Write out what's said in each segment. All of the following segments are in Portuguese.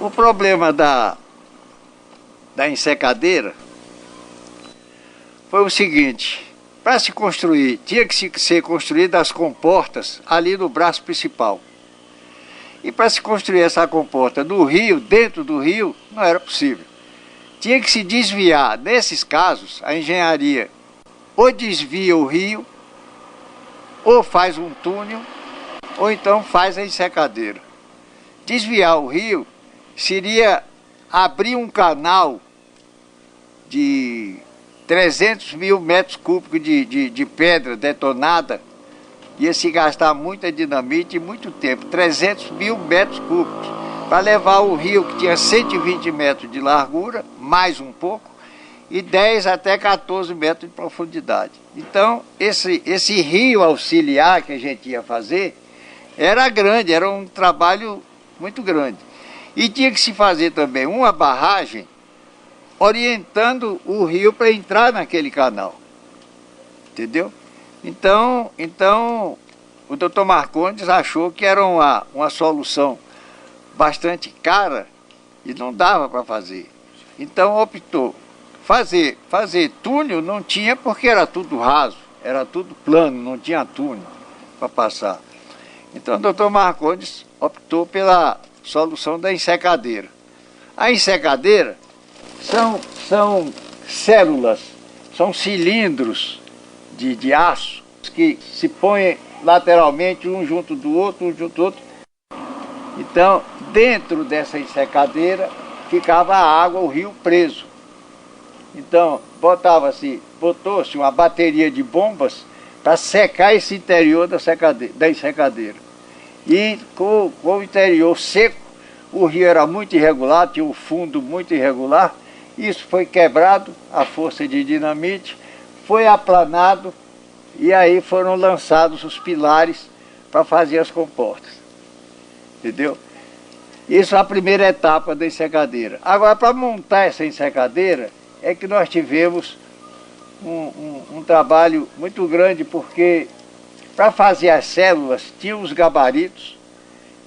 O problema da ensecadeira foi o seguinte: para se construir, tinha que ser construída as comportas ali no braço principal. E para se construir essa comporta no rio, dentro do rio, não era possível. Tinha que se desviar. Nesses casos, a engenharia ou desvia o rio, ou faz um túnel, ou então faz a ensecadeira. Desviar o rio seria abrir um canal de 300 mil metros cúbicos de pedra detonada. Ia se gastar muita dinamite e muito tempo, 300 mil metros cúbicos, para levar o rio, que tinha 120 metros de largura, mais um pouco, e 10 até 14 metros de profundidade. Então, esse rio auxiliar que a gente ia fazer era grande, era um trabalho muito grande. E tinha que se fazer também uma barragem orientando o rio para entrar naquele canal. Entendeu? Então o doutor Marcondes achou que era uma solução bastante cara e não dava para fazer. Então optou. Fazer túnel não tinha, porque era tudo raso, era tudo plano, não tinha túnel para passar. Então o doutor Marcondes optou pela solução da ensecadeira. A ensecadeira são células, são cilindros de aço que se põem lateralmente um junto do outro, um junto do outro. Então, dentro dessa ensecadeira ficava a água, o rio preso. Então, botou-se uma bateria de bombas para secar esse interior da ensecadeira. E com o interior seco, o rio era muito irregular, tinha um fundo muito irregular. Isso foi quebrado, a força de dinamite, foi aplanado e aí foram lançados os pilares para fazer as comportas. Entendeu? Isso é a primeira etapa da ensecadeira. Agora, para montar essa ensecadeira, é que nós tivemos um trabalho muito grande, porque para fazer as células tinha os gabaritos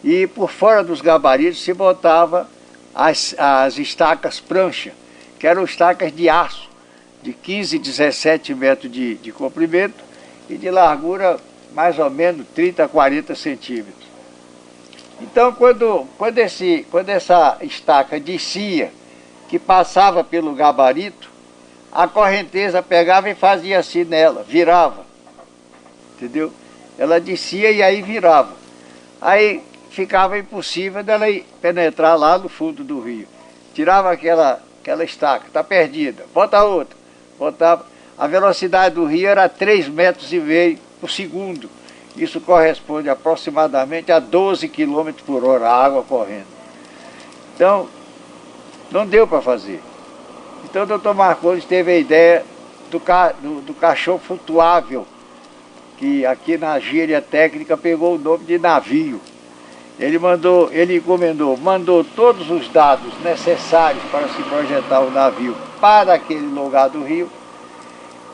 e por fora dos gabaritos se botava as estacas prancha, que eram estacas de aço, de 15, 17 metros de comprimento e de largura mais ou menos 30, 40 centímetros. Então, quando essa estaca descia, que passava pelo gabarito, a correnteza pegava e fazia assim nela, virava, entendeu? Ela descia e aí virava. Aí ficava impossível dela penetrar lá no fundo do rio. Tirava aquela estaca, está perdida, bota outra. Botava. A velocidade do rio era 3,5 metros por segundo. Isso corresponde aproximadamente a 12 km por hora, a água correndo. Então, não deu para fazer. Então o doutor Marcondes teve a ideia do caixão flutuável, que aqui na gíria técnica pegou o nome de navio. Ele mandou todos os dados necessários para se projetar o navio para aquele lugar do rio.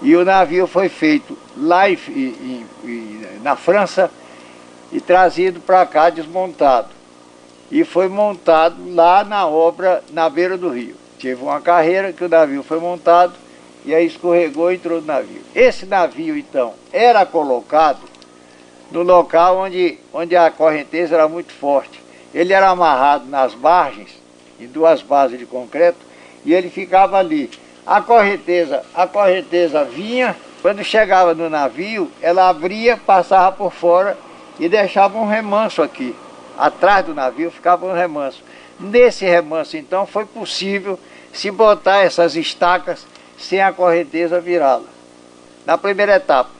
E o navio foi feito lá na França e trazido para cá desmontado. E foi montado lá na obra, na beira do rio. Teve uma carreira que o navio foi montado e aí escorregou e entrou no navio. Esse navio, então, era colocado no local onde a correnteza era muito forte. Ele era amarrado nas margens, em 2 bases de concreto, e ele ficava ali. A correnteza vinha, quando chegava no navio, ela abria, passava por fora e deixava um remanso aqui. Atrás do navio ficava um remanso. Nesse remanso, então, foi possível se botar essas estacas sem a correnteza virá-la. Na primeira etapa,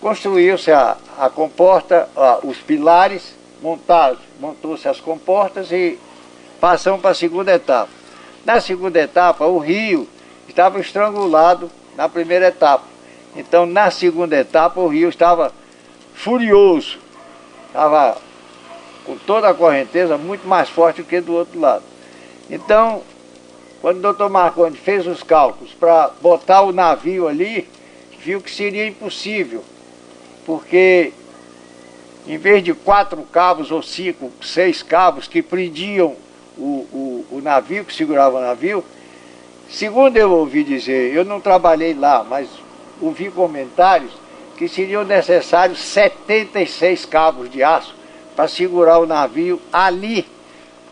construiu-se a comporta, os pilares montados, montou-se as comportas e passamos para a segunda etapa. Na segunda etapa, o rio estava estrangulado na primeira etapa. Então, na segunda etapa, o rio estava furioso, estava com toda a correnteza muito mais forte do que do outro lado. Então, quando o doutor Marcondes fez os cálculos para botar o navio ali, viu que seria impossível, porque em vez de 4 cabos ou 5, 6 cabos que prendiam o navio, que segurava o navio, segundo eu ouvi dizer, eu não trabalhei lá, mas ouvi comentários que seriam necessários 76 cabos de aço para segurar o navio ali,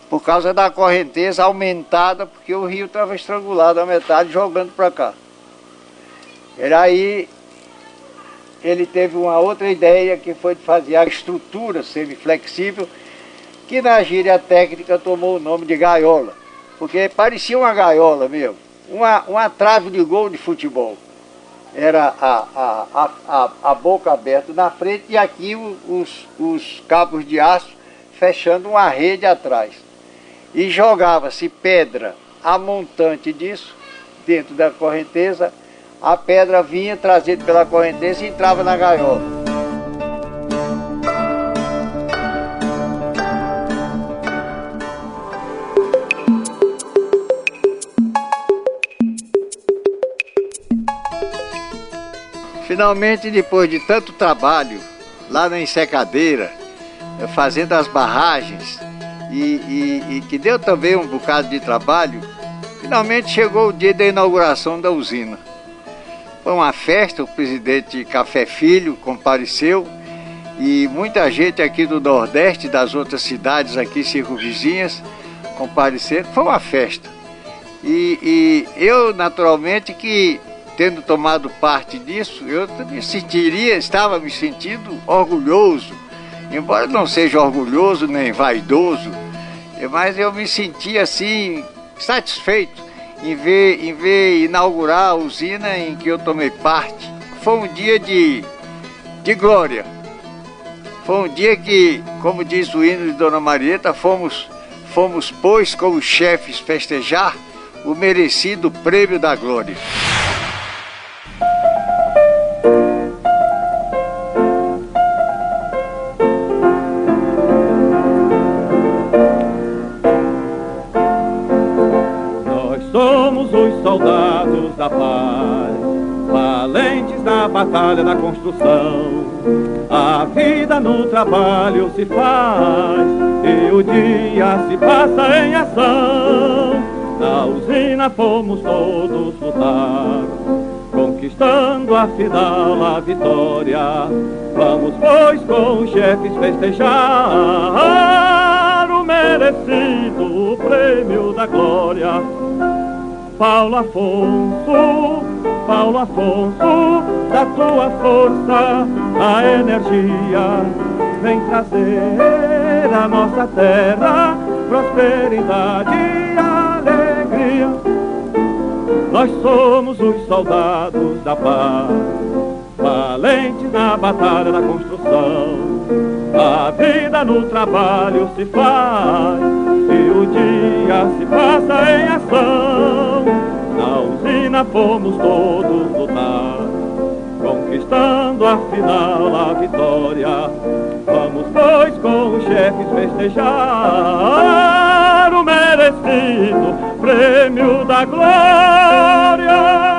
por causa da correnteza aumentada, porque o rio estava estrangulado a metade, jogando para cá. Era aí, ele teve uma outra ideia, que foi de fazer a estrutura semiflexível, que na gíria técnica tomou o nome de gaiola, porque parecia uma gaiola mesmo, uma trave de gol de futebol. Era a boca aberta na frente e aqui os cabos de aço fechando uma rede atrás. E jogava-se pedra a montante disso, dentro da correnteza, a pedra vinha trazida pela correnteza e entrava na gaiola. Finalmente, depois de tanto trabalho, lá na ensecadeira, fazendo as barragens, e que deu também um bocado de trabalho, finalmente chegou o dia da inauguração da usina. Foi uma festa, o presidente Café Filho compareceu, e muita gente aqui do Nordeste, das outras cidades aqui circunvizinhas, compareceram. Foi uma festa. E eu, naturalmente, que tendo tomado parte disso, eu estava me sentindo orgulhoso, embora não seja orgulhoso nem vaidoso, mas eu me sentia assim, satisfeito em ver inaugurar a usina em que eu tomei parte. Foi um dia de glória, foi um dia que, como diz o hino de Dona Marieta, fomos, pois, como chefes festejar o merecido prêmio da glória. Somos os soldados da paz, valentes na batalha da construção. A vida no trabalho se faz e o dia se passa em ação. Na usina fomos todos lutar, conquistando afinal a vitória. Vamos, pois, com os chefes festejar o merecido prêmio da glória. Paulo Afonso, da tua força, a energia vem trazer à nossa terra prosperidade e alegria. Nós somos os soldados da paz, valentes na batalha da construção. A vida no trabalho se faz e o dia se passa em ação. Na usina fomos todos lutar, conquistando afinal a vitória. Vamos, pois, com os chefes festejar o merecido prêmio da glória.